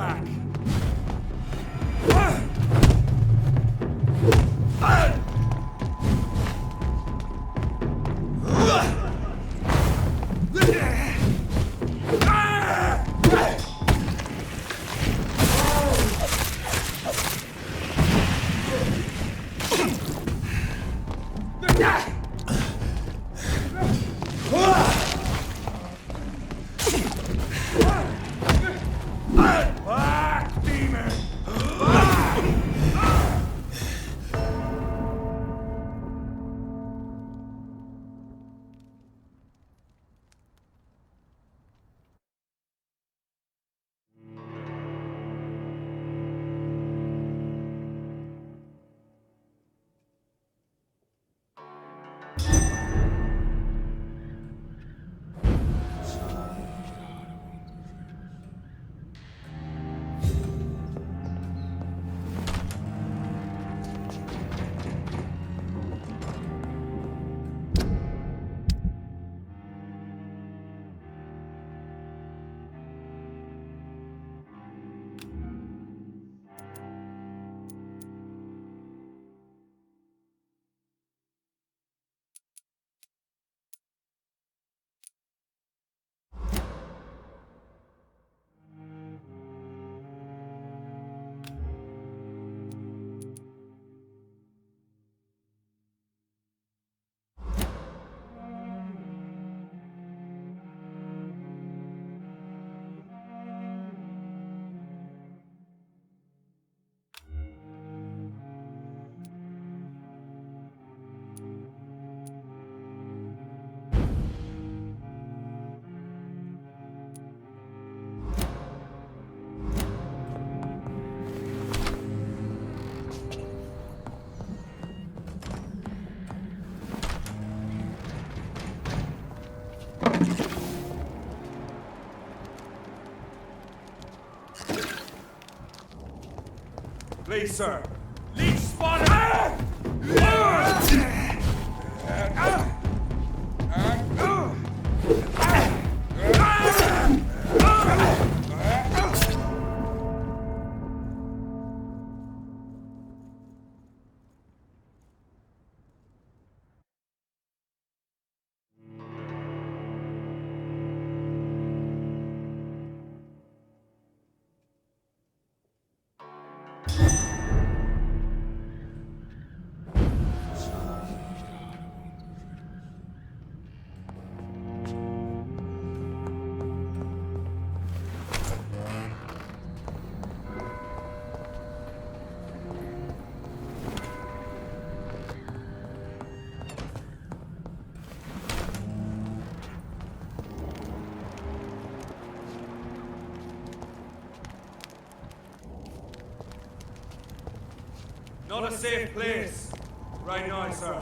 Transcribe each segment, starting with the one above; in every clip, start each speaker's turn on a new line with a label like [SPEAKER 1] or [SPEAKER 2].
[SPEAKER 1] back. Please, sir. Leech spotted! Not a safe place. Right now, sir.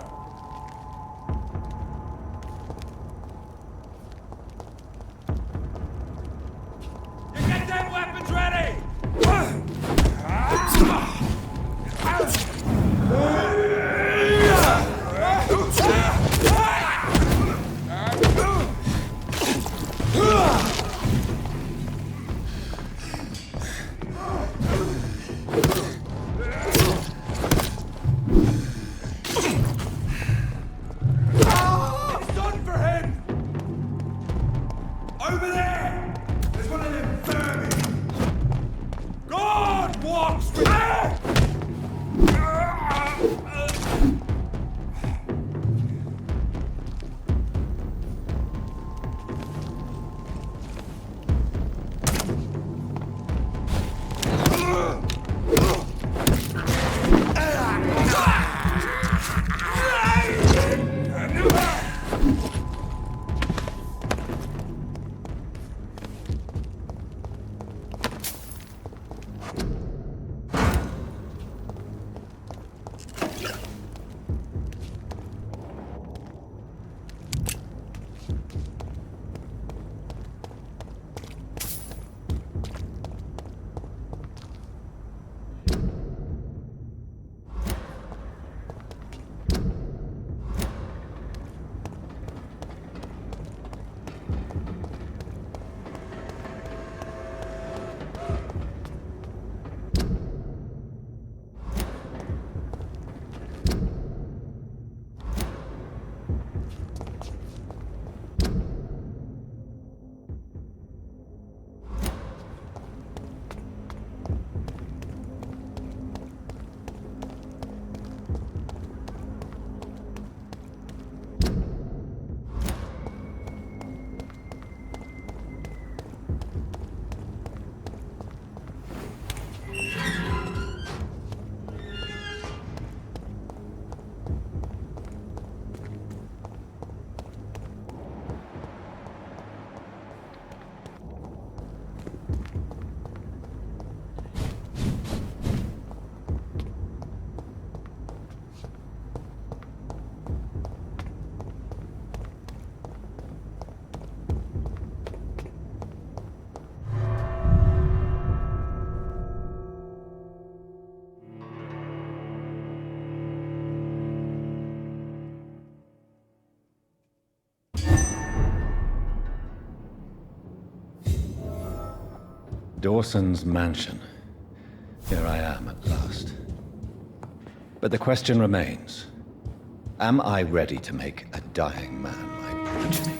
[SPEAKER 1] You get them weapons ready!
[SPEAKER 2] Dawson's mansion. Here I am at last. But the question remains, am I ready to make a dying man my progeny?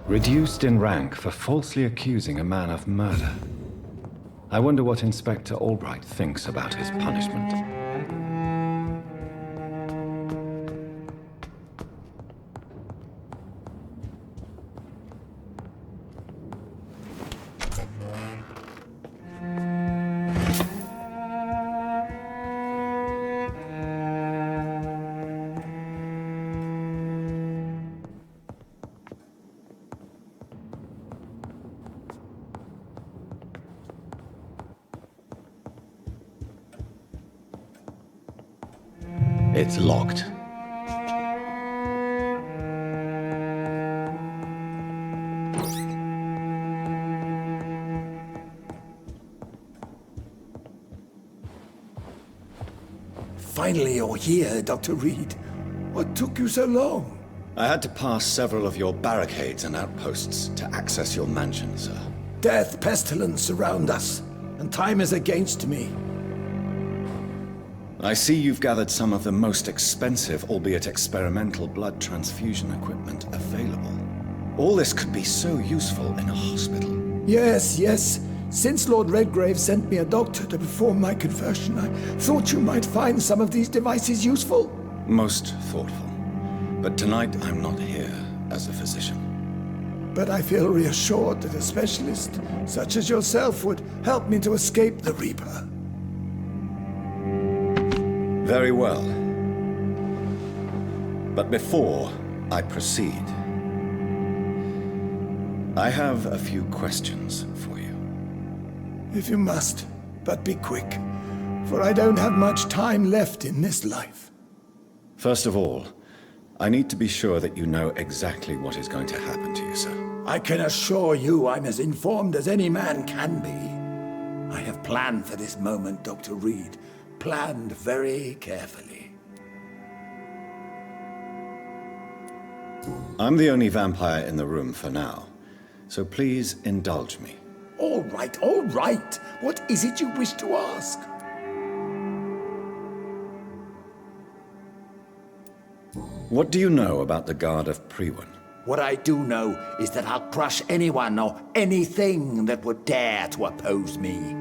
[SPEAKER 2] Reduced in rank for falsely accusing a man of murder. I wonder what Inspector Albright thinks about his punishment. It's locked.
[SPEAKER 3] Finally you're here, Dr. Reed. What took you so long?
[SPEAKER 2] I had to pass several of your barricades and outposts to access your mansion, sir.
[SPEAKER 3] Death, pestilence surround us, and time is against me.
[SPEAKER 2] I see you've gathered some of the most expensive, albeit experimental, blood transfusion equipment available. All this could be so useful in a hospital.
[SPEAKER 3] Yes, yes. Since Lord Redgrave sent me a doctor to perform my conversion, I thought you might find some of these devices useful.
[SPEAKER 2] Most thoughtful. But tonight I'm not here as a physician.
[SPEAKER 3] But I feel reassured that a specialist such as yourself would help me to escape the Reaper.
[SPEAKER 2] Very well. But before I proceed, I have a few questions for you.
[SPEAKER 3] If you must, but be quick, for I don't have much time left in this life.
[SPEAKER 2] First of all, I need to be sure that you know exactly what is going to happen to you, sir.
[SPEAKER 3] I can assure you I'm as informed as any man can be. I have planned for this moment, Dr. Reed. Planned very carefully.
[SPEAKER 2] I'm the only vampire in the room for now, so please indulge me.
[SPEAKER 3] All right, all right. What is it you wish to ask?
[SPEAKER 2] What do you know about the Guard of Priwen?
[SPEAKER 3] What I do know is that I'll crush anyone or anything that would dare to oppose me.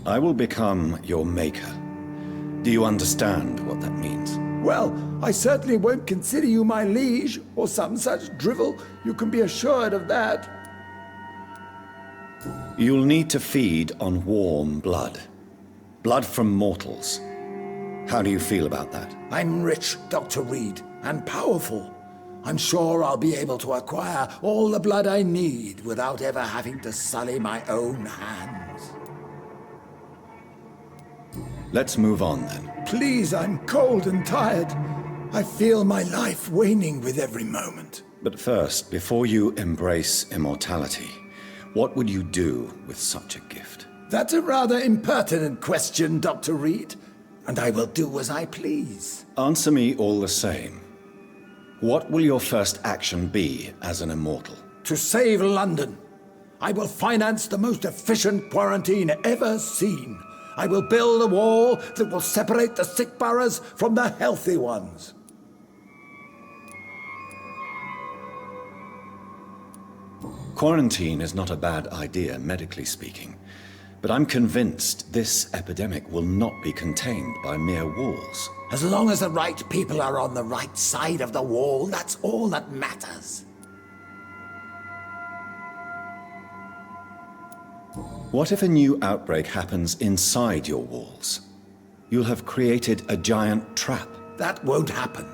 [SPEAKER 2] I will become your maker. Do you understand what that means?
[SPEAKER 3] Well, I certainly won't consider you my liege, or some such drivel. You can be assured of that.
[SPEAKER 2] You'll need to feed on warm blood. Blood from mortals. How do you feel about that?
[SPEAKER 3] I'm rich, Dr. Reed, and powerful. I'm sure I'll be able to acquire all the blood I need without ever having to sully my own hands.
[SPEAKER 2] Let's move on then.
[SPEAKER 3] Please, I'm cold and tired. I feel my life waning with every moment.
[SPEAKER 2] But first, before you embrace immortality, what would you do with such a gift?
[SPEAKER 3] That's a rather impertinent question, Dr. Reed, and I will do as I please.
[SPEAKER 2] Answer me all the same. What will your first action be as an immortal?
[SPEAKER 3] To save London. I will finance the most efficient quarantine ever seen. I will build a wall that will separate the sick boroughs from the healthy ones.
[SPEAKER 2] Quarantine is not a bad idea, medically speaking. But I'm convinced this epidemic will not be contained by mere walls.
[SPEAKER 3] As long as the right people are on the right side of the wall, that's all that matters.
[SPEAKER 2] What if a new outbreak happens inside your walls? You'll have created a giant trap.
[SPEAKER 3] That won't happen.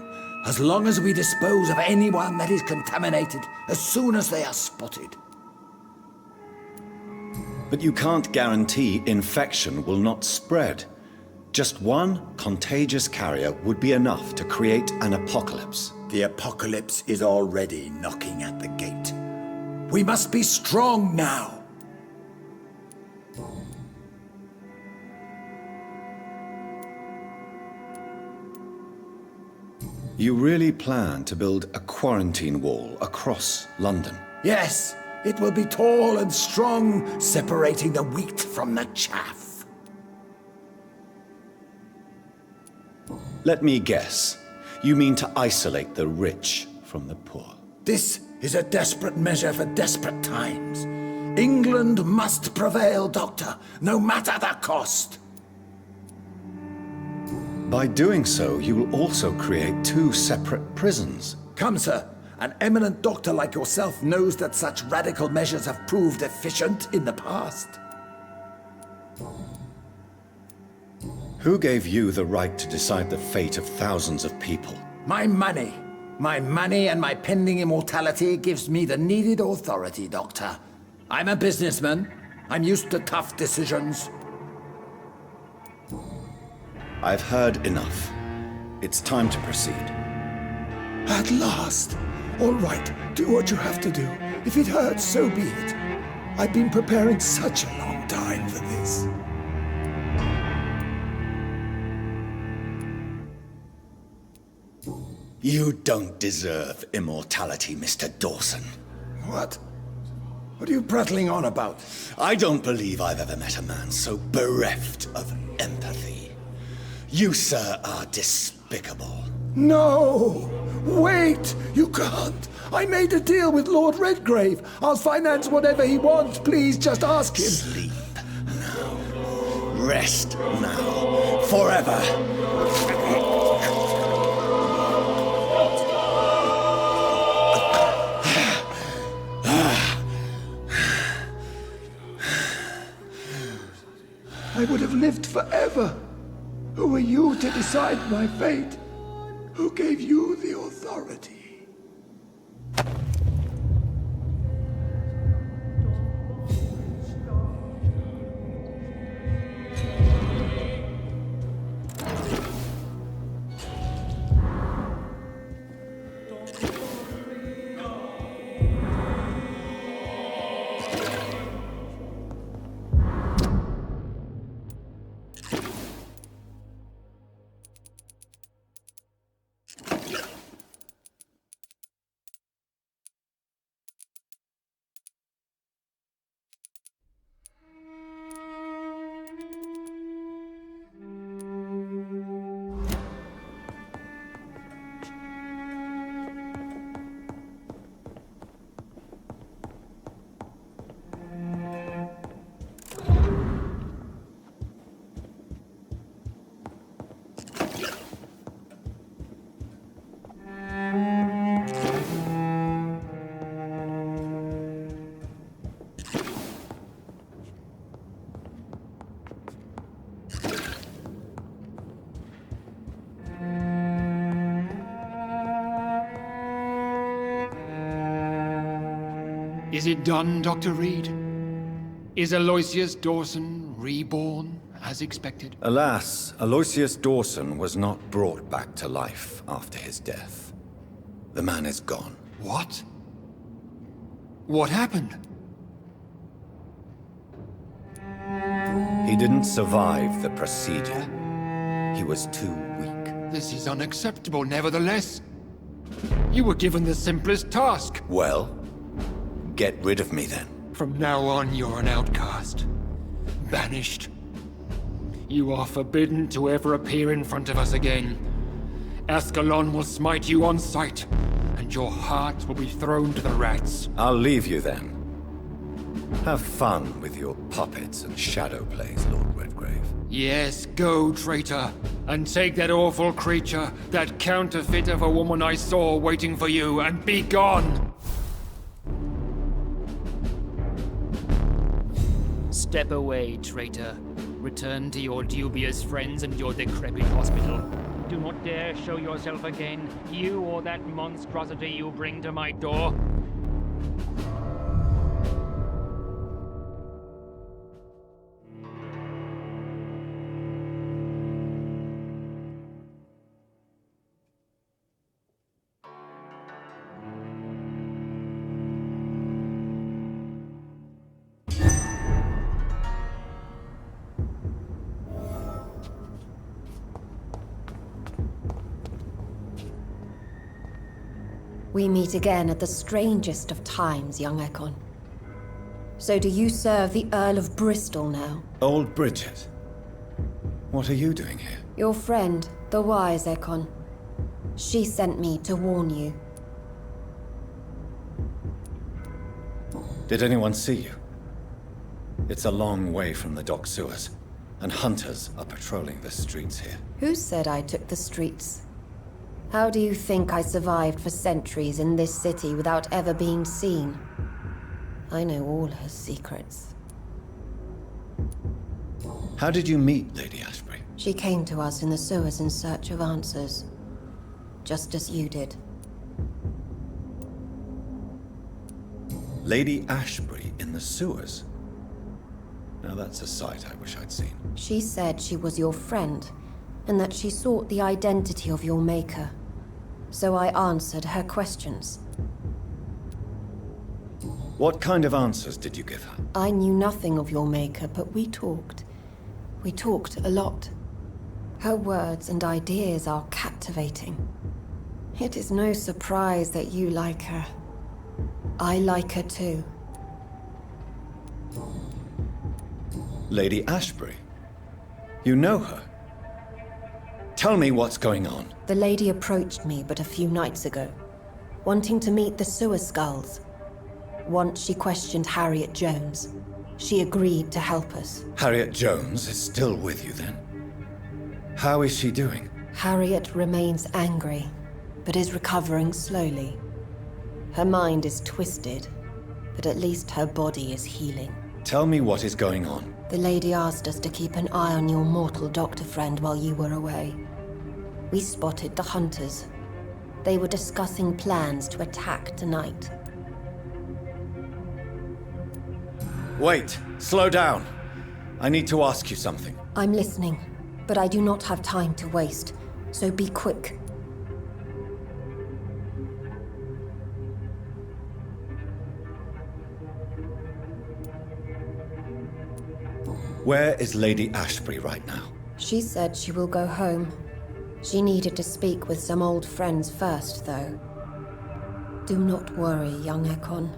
[SPEAKER 3] As long as we dispose of anyone that is contaminated as soon as they are spotted.
[SPEAKER 2] But you can't guarantee infection will not spread. Just one contagious carrier would be enough to create an apocalypse.
[SPEAKER 3] The apocalypse is already knocking at the gate. We must be strong now.
[SPEAKER 2] You really plan to build a quarantine wall across London?
[SPEAKER 3] Yes, it will be tall and strong, separating the wheat from the chaff.
[SPEAKER 2] Let me guess. You mean to isolate the rich from the poor?
[SPEAKER 3] This is a desperate measure for desperate times. England must prevail, Doctor, no matter the cost.
[SPEAKER 2] By doing so, you will also create two separate prisons.
[SPEAKER 3] Come, sir. An eminent doctor like yourself knows that such radical measures have proved efficient in the past.
[SPEAKER 2] Who gave you the right to decide the fate of thousands of people?
[SPEAKER 3] My money. My money and my pending immortality gives me the needed authority, Doctor. I'm a businessman. I'm used to tough decisions.
[SPEAKER 2] I've heard enough. It's time to proceed.
[SPEAKER 3] At last. All right, do what you have to do. If it hurts, so be it. I've been preparing such a long time for this.
[SPEAKER 2] You don't deserve immortality, Mr. Dawson.
[SPEAKER 3] What? What are you prattling on about?
[SPEAKER 2] I don't believe I've ever met a man so bereft of empathy. You, sir, are despicable.
[SPEAKER 3] No! Wait! You can't! I made a deal with Lord Redgrave. I'll finance whatever he wants. Please, just ask him.
[SPEAKER 2] Sleep now. Rest now. Forever.
[SPEAKER 3] I would have lived forever. Who are you to decide my fate? Who gave you the authority?
[SPEAKER 4] Is it done, Dr. Reed? Is Aloysius Dawson reborn, as expected?
[SPEAKER 2] Alas, Aloysius Dawson was not brought back to life after his death. The man is gone.
[SPEAKER 4] What? What happened?
[SPEAKER 2] He didn't survive the procedure. He was too weak.
[SPEAKER 4] This is unacceptable, nevertheless. You were given the simplest task.
[SPEAKER 2] Well, get rid of me then.
[SPEAKER 4] From now on, you're an outcast. Banished. You are forbidden to ever appear in front of us again. Ascalon will smite you on sight, and your heart will be thrown to the rats.
[SPEAKER 2] I'll leave you then. Have fun with your puppets and shadow plays, Lord Redgrave.
[SPEAKER 4] Yes, go, traitor, and take that awful creature, that counterfeit of a woman I saw waiting for you, and be gone!
[SPEAKER 5] Step away, traitor. Return to your dubious friends and your decrepit hospital. Do not dare show yourself again, you or that monstrosity you bring to my door.
[SPEAKER 6] We meet again at the strangest of times, young Ekon. So do you serve the Earl of Bristol now?
[SPEAKER 2] Old Bridget. What are you doing here?
[SPEAKER 6] Your friend, the wise Ekon. She sent me to warn you.
[SPEAKER 2] Did anyone see you? It's a long way from the dock sewers, and hunters are patrolling the streets here.
[SPEAKER 6] Who said I took the streets? How do you think I survived for centuries in this city without ever being seen? I know all her secrets.
[SPEAKER 2] How did you meet Lady Ashbury?
[SPEAKER 6] She came to us in the sewers in search of answers. Just as you did.
[SPEAKER 2] Lady Ashbury in the sewers? Now that's a sight I wish I'd seen.
[SPEAKER 6] She said she was your friend, and that she sought the identity of your maker. So I answered her questions.
[SPEAKER 2] What kind of answers did you give her?
[SPEAKER 6] I knew nothing of your maker, but we talked. We talked a lot. Her words and ideas are captivating. It is no surprise that you like her. I like her too.
[SPEAKER 2] Lady Ashbury? You know her? Tell me what's going on.
[SPEAKER 6] The lady approached me but a few nights ago, wanting to meet the sewer skulls. Once she questioned Harriet Jones. She agreed to help us.
[SPEAKER 2] Harriet Jones is still with you then? How is she doing?
[SPEAKER 6] Harriet remains angry, but is recovering slowly. Her mind is twisted, but at least her body is healing.
[SPEAKER 2] Tell me what is going on.
[SPEAKER 6] The lady asked us to keep an eye on your mortal doctor friend while you were away. We spotted the hunters. They were discussing plans to attack tonight.
[SPEAKER 2] Wait, slow down. I need to ask you something.
[SPEAKER 6] I'm listening, but I do not have time to waste, so be quick.
[SPEAKER 2] Where is Lady Ashbury right now?
[SPEAKER 6] She said she will go home. She needed to speak with some old friends first, though. Do not worry, young Ekon.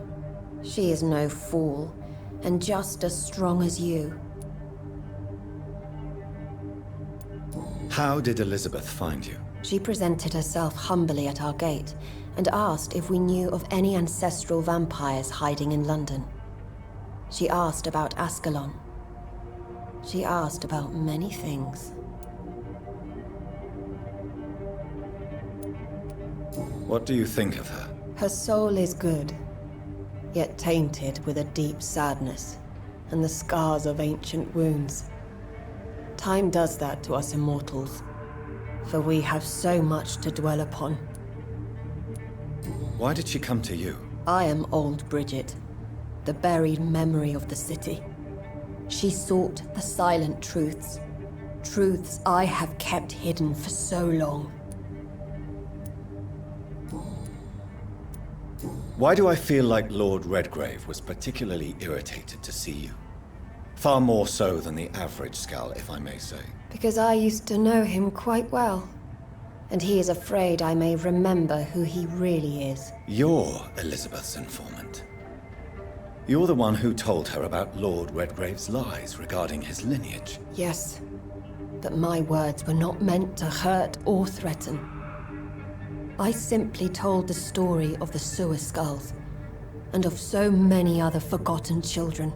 [SPEAKER 6] She is no fool, and just as strong as you.
[SPEAKER 2] How did Elizabeth find you?
[SPEAKER 6] She presented herself humbly at our gate, and asked if we knew of any ancestral vampires hiding in London. She asked about Ascalon. She asked about many things.
[SPEAKER 2] What do you think of her?
[SPEAKER 6] Her soul is good, yet tainted with a deep sadness and the scars of ancient wounds. Time does that to us immortals, for we have so much to dwell upon.
[SPEAKER 2] Why did she come to you?
[SPEAKER 6] I am old Bridget, the buried memory of the city. She sought the silent truths, truths I have kept hidden for so long.
[SPEAKER 2] Why do I feel like Lord Redgrave was particularly irritated to see you? Far more so than the average Skull, if I may say.
[SPEAKER 6] Because I used to know him quite well, and he is afraid I may remember who he really is.
[SPEAKER 2] You're Elizabeth's informant. You're the one who told her about Lord Redgrave's lies regarding his lineage.
[SPEAKER 6] Yes, but my words were not meant to hurt or threaten. I simply told the story of the sewer skulls, and of so many other forgotten children.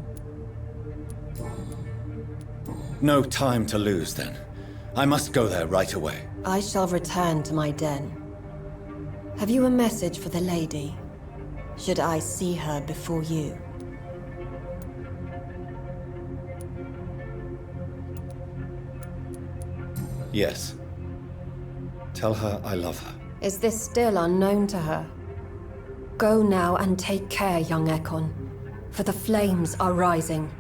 [SPEAKER 2] No time to lose, then. I must go there right away.
[SPEAKER 6] I shall return to my den. Have you a message for the lady? Should I see her before you?
[SPEAKER 2] Yes. Tell her I love her.
[SPEAKER 6] Is this still unknown to her? Go now and take care, young Ekon, for the flames are rising.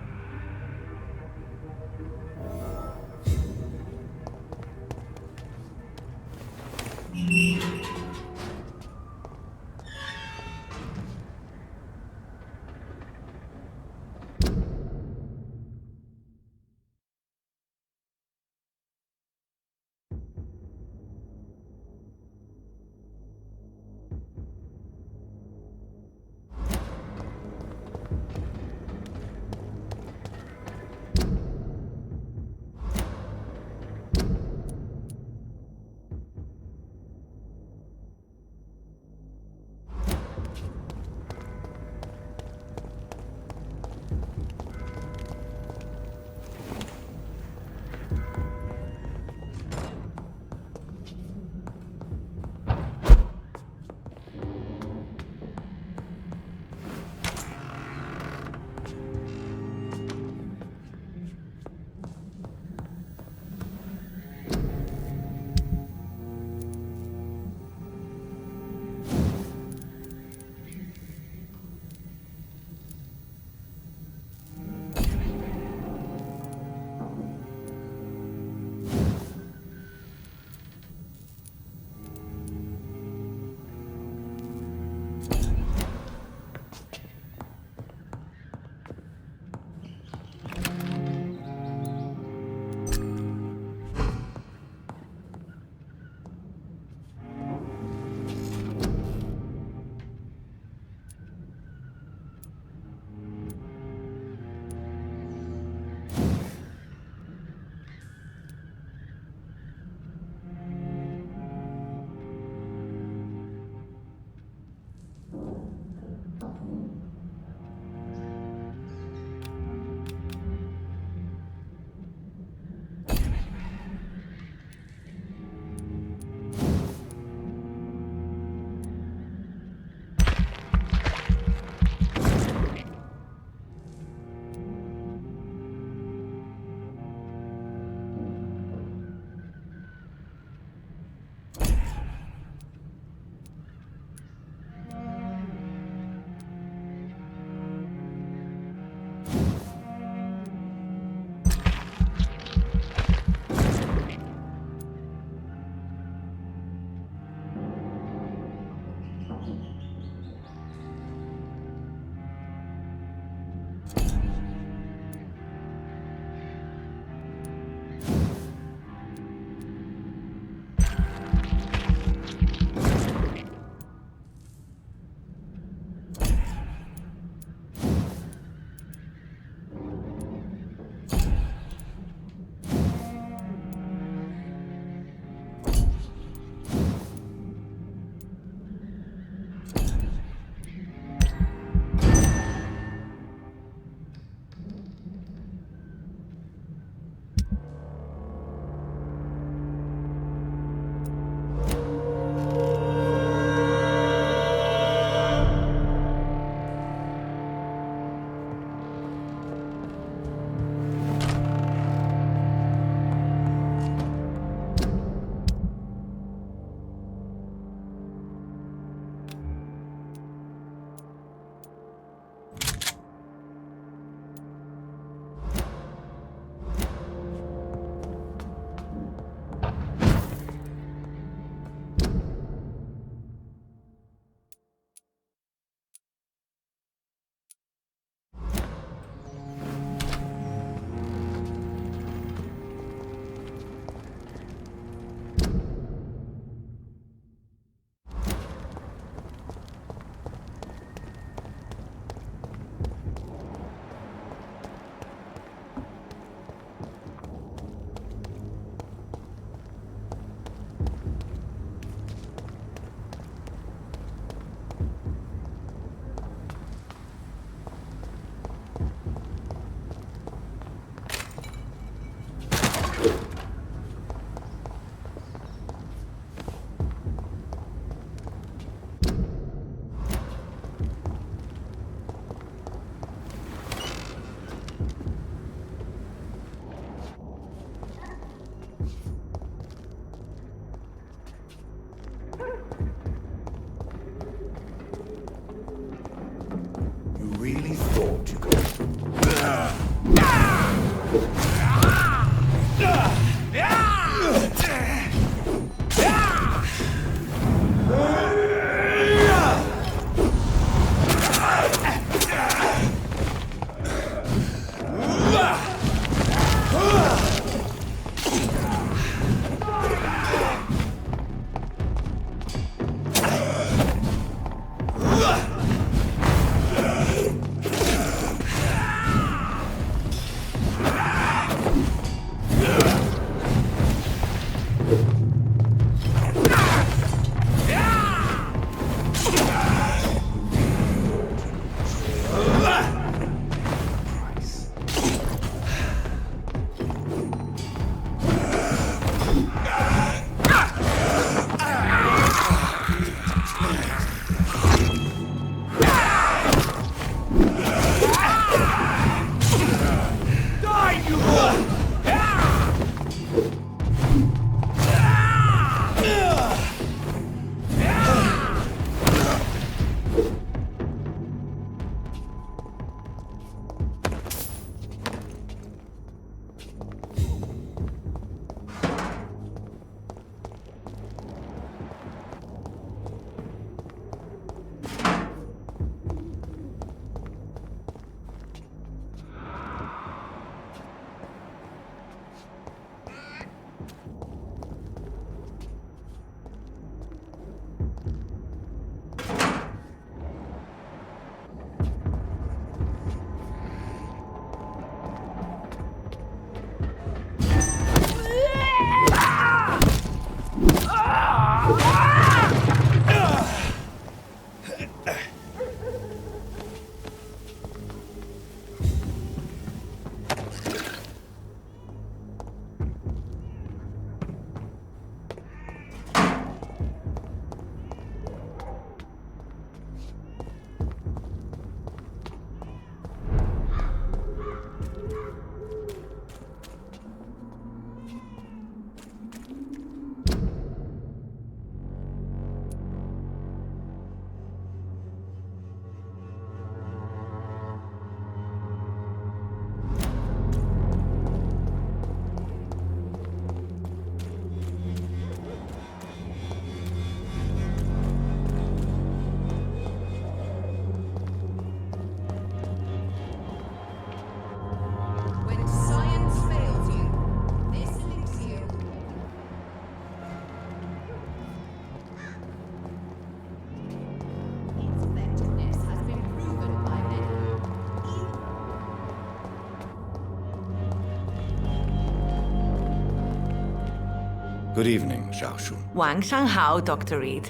[SPEAKER 2] Good evening, Xiaoshun.
[SPEAKER 7] Wang Shanghao, Dr. Reed.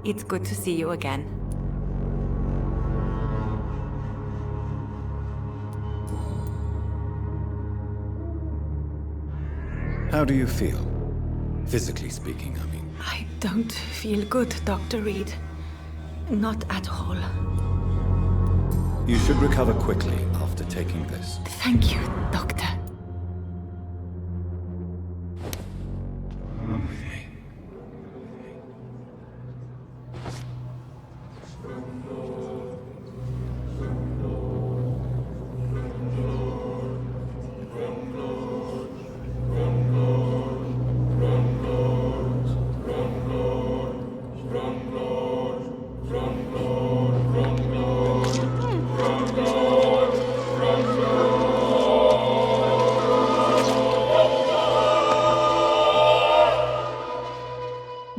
[SPEAKER 7] It's good to see you again.
[SPEAKER 2] How do you feel? Physically speaking, I mean.
[SPEAKER 7] I don't feel good, Dr. Reed. Not at all.
[SPEAKER 2] You should recover quickly after taking this.
[SPEAKER 7] Thank you, Doctor.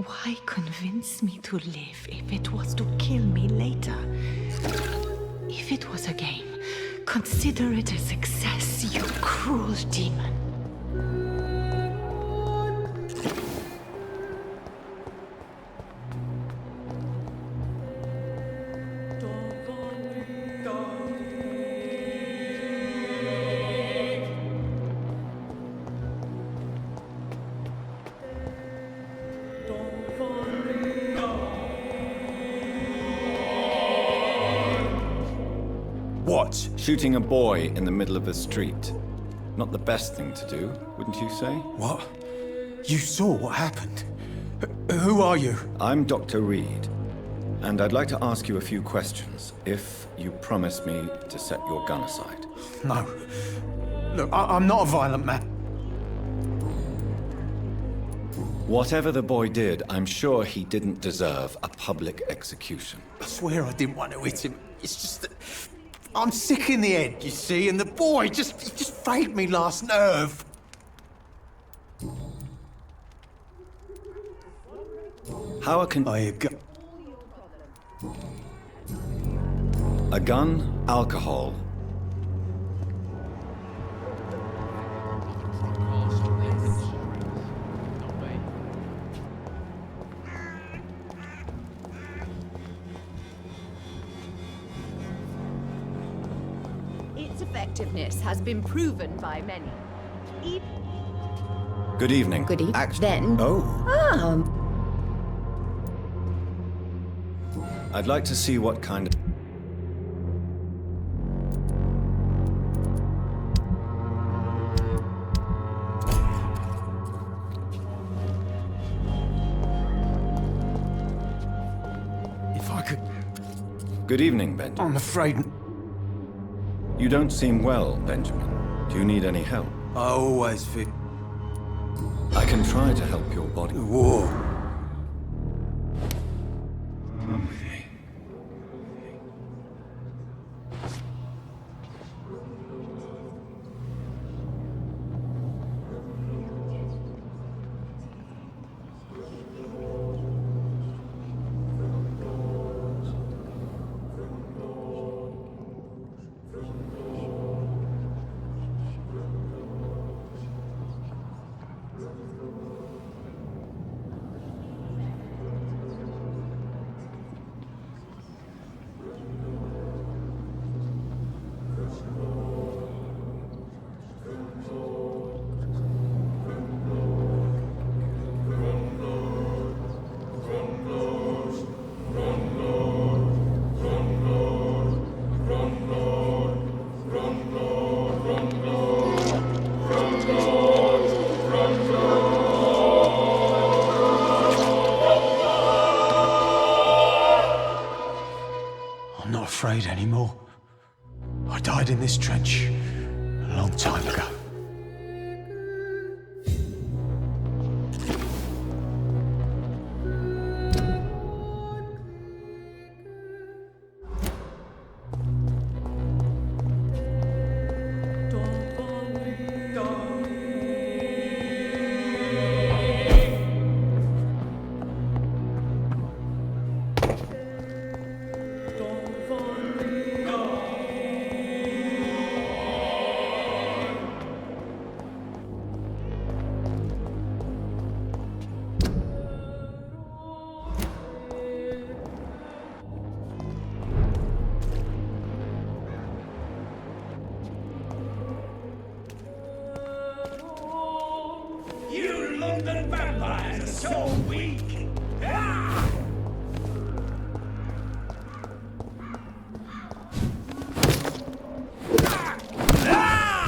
[SPEAKER 7] Why convince me to live if it was to kill me later? If it was a game, consider it a success, you cruel demon.
[SPEAKER 3] What?
[SPEAKER 2] Shooting a boy in the middle of a street. Not the best thing to do, wouldn't you say?
[SPEAKER 3] What? You saw what happened? Who are you?
[SPEAKER 2] I'm Dr. Reed, and I'd like to ask you a few questions, if you promise me to set your gun aside.
[SPEAKER 3] No.
[SPEAKER 8] Look, I'm not a violent man.
[SPEAKER 2] Whatever the boy did, I'm sure he didn't deserve a public execution.
[SPEAKER 8] I swear I didn't want to hit him. It's just that I'm sick in the head, you see, and the boy he just frayed me last nerve.
[SPEAKER 2] How a gun, alcohol.
[SPEAKER 9] Its effectiveness has been proven by many.
[SPEAKER 2] Good evening.
[SPEAKER 6] Good evening.
[SPEAKER 9] Then...
[SPEAKER 2] Oh. I'd like to see what kind of...
[SPEAKER 8] If I could...
[SPEAKER 2] Good evening, Benjamin.
[SPEAKER 8] I'm afraid...
[SPEAKER 2] You don't seem well, Benjamin. Do you need any help?
[SPEAKER 8] I always feel...
[SPEAKER 2] I can try to help your body.
[SPEAKER 8] Whoa. I'm not afraid anymore. I died in this trench a long time ago.
[SPEAKER 1] You London vampires are so weak! Ah! Ah!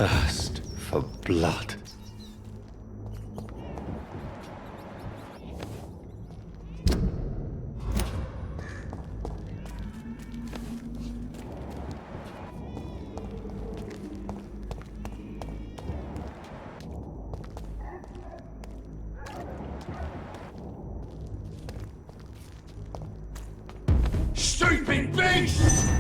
[SPEAKER 2] thirst for blood.
[SPEAKER 1] Stupid beast!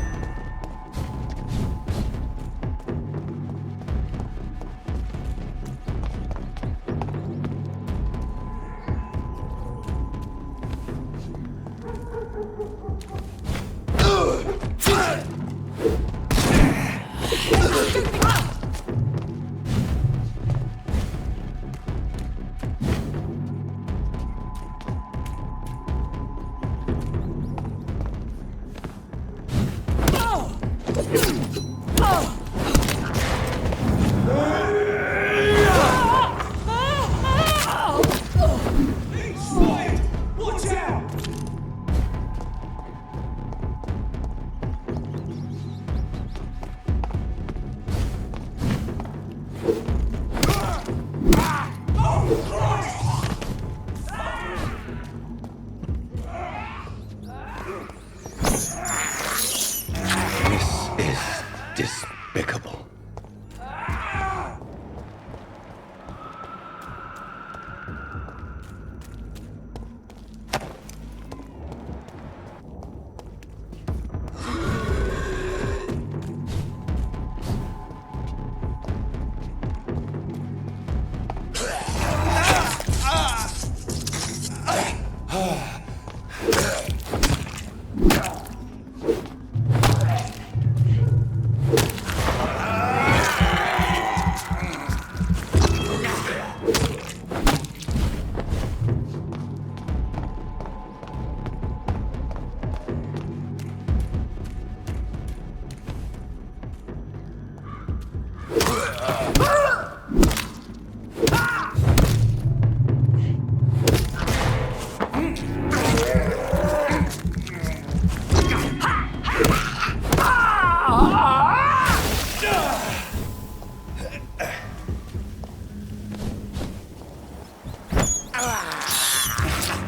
[SPEAKER 2] Despicable.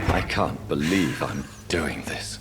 [SPEAKER 2] I can't believe I'm doing this.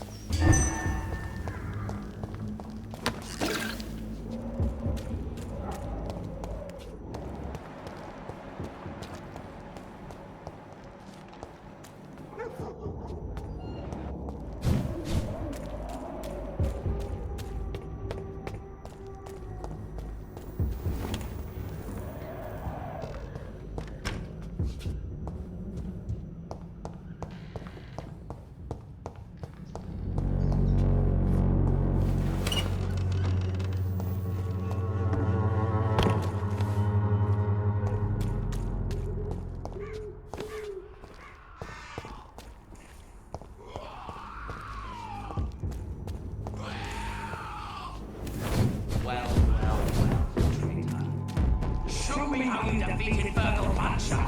[SPEAKER 1] Show me how you defeated Virgo Puncher!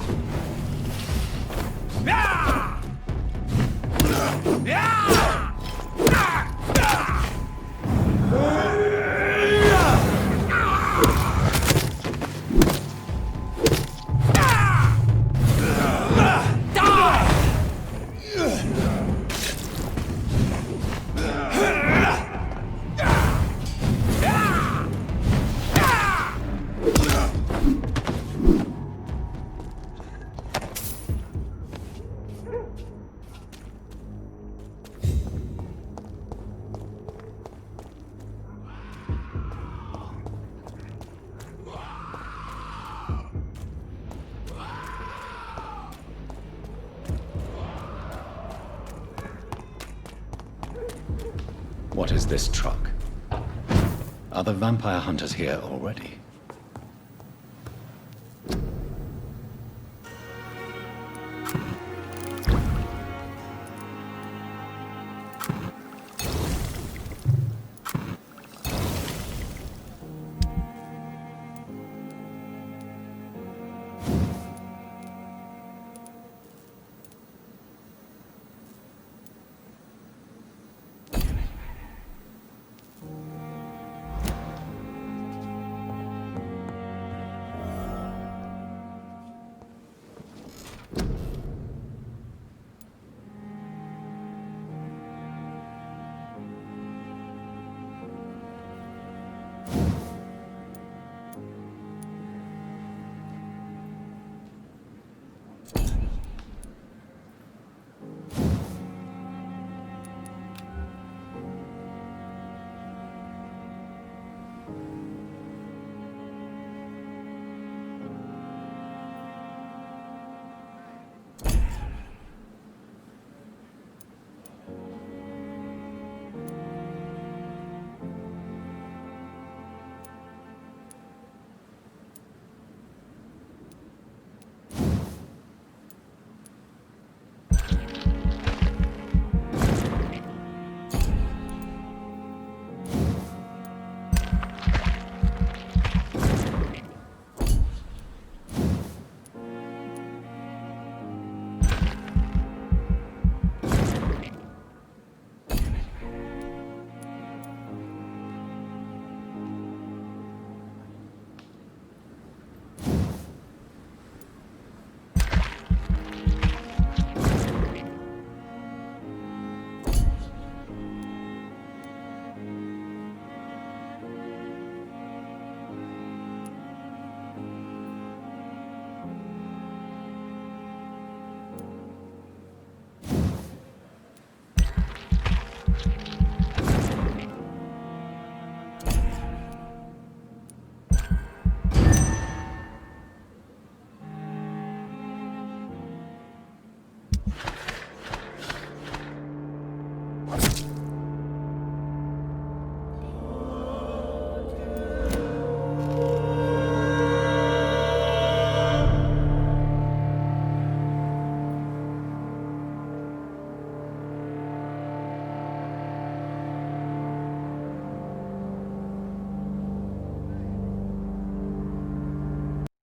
[SPEAKER 2] What is this truck? Are the vampire hunters here already?